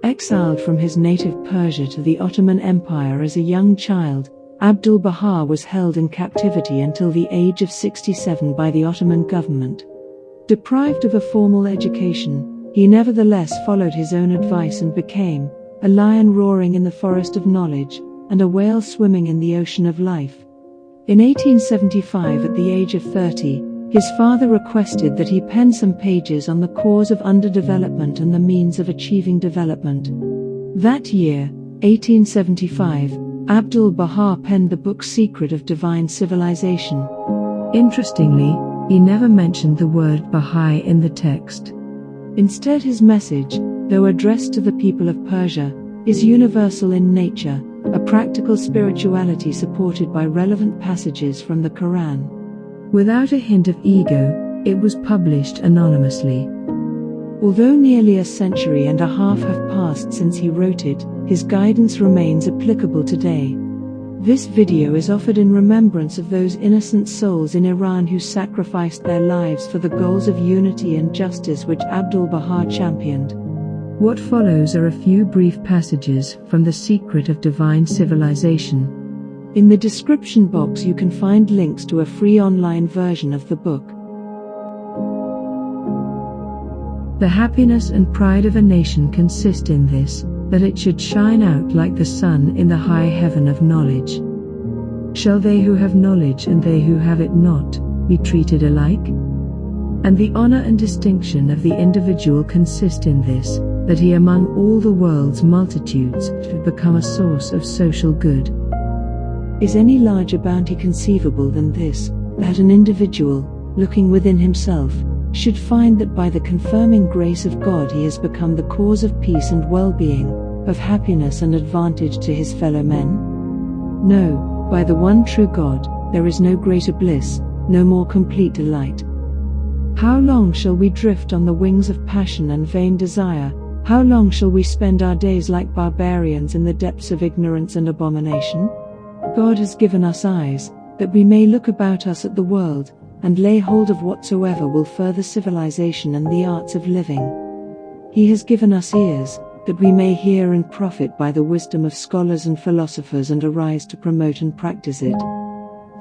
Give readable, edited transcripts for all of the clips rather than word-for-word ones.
Exiled from his native Persia to the Ottoman Empire as a young child, Abdul-Bahá was held in captivity until the age of 67 by the Ottoman government. Deprived of a formal education, he nevertheless followed his own advice and became a lion roaring in the forest of knowledge, and a whale swimming in the ocean of life. In 1875, at the age of 30, his father requested that he pen some pages on the cause of underdevelopment and the means of achieving development. That year, 1875, Abdul-Bahá penned the book Secret of Divine Civilization. Interestingly, he never mentioned the word Bahá'í in the text. Instead, his message, though addressed to the people of Persia, is universal in nature, a practical spirituality supported by relevant passages from the Quran. Without a hint of ego, it was published anonymously. Although nearly a century and a half have passed since he wrote it, his guidance remains applicable today. This video is offered in remembrance of those innocent souls in Iran who sacrificed their lives for the goals of unity and justice which Abdul-Bahá championed. What follows are a few brief passages from The Secret of Divine Civilization. In the description box you can find links to a free online version of the book. The happiness and pride of a nation consist in this, that it should shine out like the sun in the high heaven of knowledge. Shall they who have knowledge and they who have it not be treated alike? And the honor and distinction of the individual consist in this, that he among all the world's multitudes should become a source of social good. Is any larger bounty conceivable than this, that an individual, looking within himself, should find that by the confirming grace of God he has become the cause of peace and well-being, of happiness and advantage to his fellow men? No, by the one true God, there is no greater bliss, no more complete delight. How long shall we drift on the wings of passion and vain desire? How long shall we spend our days like barbarians in the depths of ignorance and abomination? God has given us eyes, that we may look about us at the world, and lay hold of whatsoever will further civilization and the arts of living. He has given us ears, that we may hear and profit by the wisdom of scholars and philosophers and arise to promote and practice it.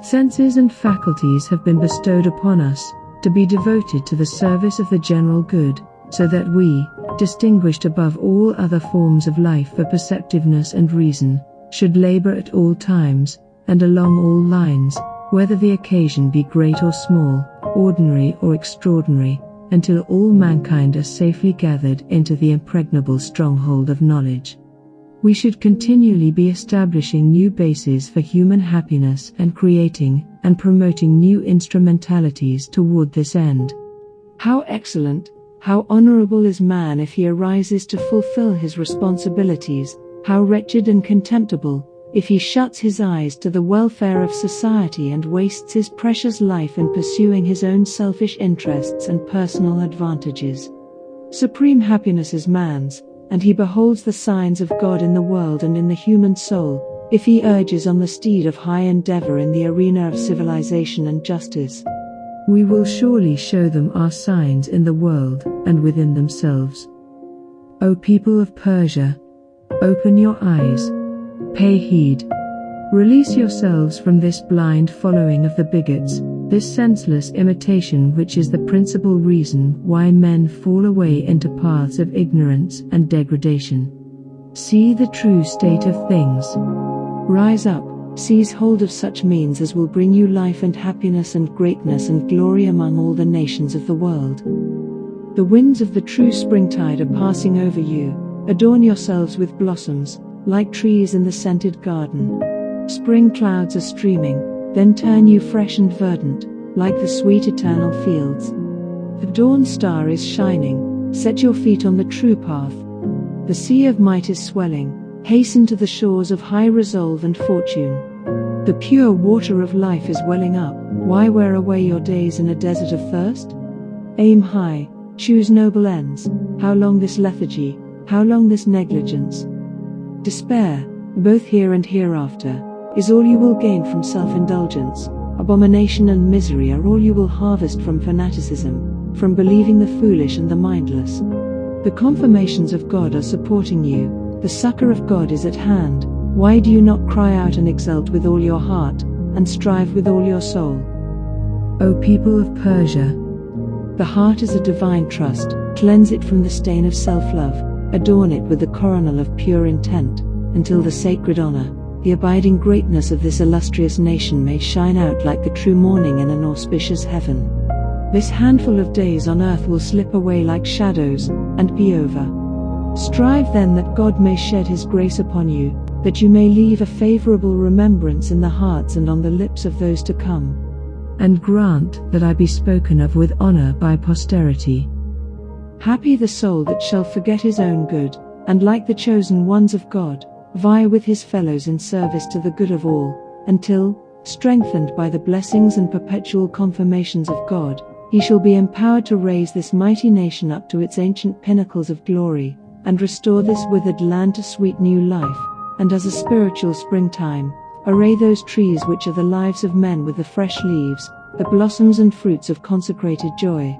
Senses and faculties have been bestowed upon us, to be devoted to the service of the general good, so that we, distinguished above all other forms of life for perceptiveness and reason, should labor at all times, and along all lines, whether the occasion be great or small, ordinary or extraordinary, until all mankind are safely gathered into the impregnable stronghold of knowledge. We should continually be establishing new bases for human happiness and creating and promoting new instrumentalities toward this end. How excellent, how honorable is man if he arises to fulfill his responsibilities, how wretched and contemptible if he shuts his eyes to the welfare of society and wastes his precious life in pursuing his own selfish interests and personal advantages. Supreme happiness is man's, and he beholds the signs of God in the world and in the human soul, if he urges on the steed of high endeavor in the arena of civilization and justice. We will surely show them our signs in the world and within themselves. O people of Persia, open your eyes. Pay heed. Release yourselves from this blind following of the bigots, this senseless imitation which is the principal reason why men fall away into paths of ignorance and degradation. See the true state of things. Rise up, seize hold of such means as will bring you life and happiness and greatness and glory among all the nations of the world. The winds of the true springtide are passing over you. Adorn yourselves with blossoms, like trees in the scented garden. Spring clouds are streaming, then turn you fresh and verdant, like the sweet eternal fields. The dawn star is shining, set your feet on the true path. The sea of might is swelling, hasten to the shores of high resolve and fortune. The pure water of life is welling up, why wear away your days in a desert of thirst? Aim high, choose noble ends, how long this lethargy, how long this negligence? Despair, both here and hereafter, is all you will gain from self-indulgence. Abomination and misery are all you will harvest from fanaticism, from believing the foolish and the mindless. The confirmations of God are supporting you, the succor of God is at hand. Why do you not cry out and exult with all your heart, and strive with all your soul? O people of Persia! The heart is a divine trust, cleanse it from the stain of self-love, adorn it with the coronal of pure intent, until the sacred honor, the abiding greatness of this illustrious nation may shine out like the true morning in an auspicious heaven. This handful of days on earth will slip away like shadows, and be over. Strive then that God may shed His grace upon you, that you may leave a favorable remembrance in the hearts and on the lips of those to come. And grant that I be spoken of with honor by posterity. Happy the soul that shall forget his own good, and like the chosen ones of God, vie with his fellows in service to the good of all, until, strengthened by the blessings and perpetual confirmations of God, he shall be empowered to raise this mighty nation up to its ancient pinnacles of glory, and restore this withered land to sweet new life, and as a spiritual springtime, array those trees which are the lives of men with the fresh leaves, the blossoms and fruits of consecrated joy,